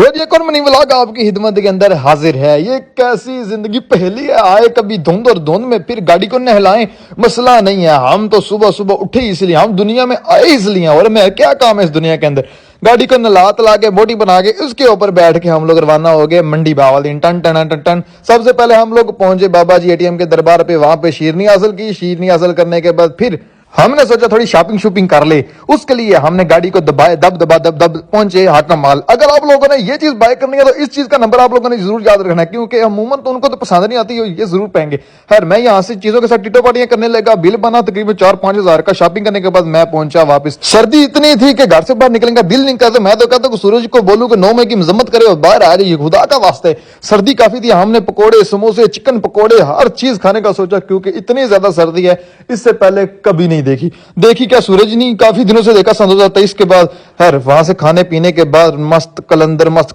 और ये कौन मनी व्लॉग आपकी खिदमत के अंदर हाजिर है। ये कैसी जिंदगी पहली है, आए कभी धुंध और धुंध में फिर गाड़ी को नहलाएं, मसला नहीं है। हम तो सुबह सुबह उठे इसलिए, हम दुनिया में आए इसलिए, और मैं क्या काम है इस दुनिया के अंदर। गाड़ी को नला तला के बोटी बना के उसके ऊपर बैठ के हम लोग रवाना हो गए मंडी बावलदीन। टन टन टन टन। सबसे पहले हम लोग पहुंचे बाबा जी एटीएम के दरबार पे, वहां पे शीरनी हासिल की। शीरनी हासिल करने के बाद फिर हमने सोचा थोड़ी शॉपिंग कर ले। उसके लिए हमने गाड़ी को दबाए, दब पहुंचे हाटना माल। अगर आप लोगों ने ये चीज बाय करनी है तो इस चीज का नंबर आप लोगों ने जरूर याद रखना है, क्योंकि अमूमन तो उनको तो पसंद नहीं आती, ये जरूर पाएंगे। खैर मैं यहाँ से चीजों के साथ टिटो पाटियां करने लगा। बिल बना तकरीबन 4-5 हजार का। शॉपिंग करने के बाद मैं पहुंचा वापस। सर्दी इतनी थी कि घर से बाहर निकलने का दिल नहीं करता। मैं तो कहता हूँ सूरज को बोलूं कि 9 मई की मजम्मत करे और बाहर आ जाइए, खुदा का वास्ते। सर्दी काफी थी। हमने पकोड़े, समोसे, चिकन पकोड़े, हर चीज खाने का सोचा, क्योंकि इतनी ज्यादा सर्दी है, इससे पहले कभी नहीं देखी क्या सूरज नहीं काफी दिनों से देखा। सन 2023 के बाद। खैर वहां से खाने पीने के बाद मस्त कलंदर, मस्त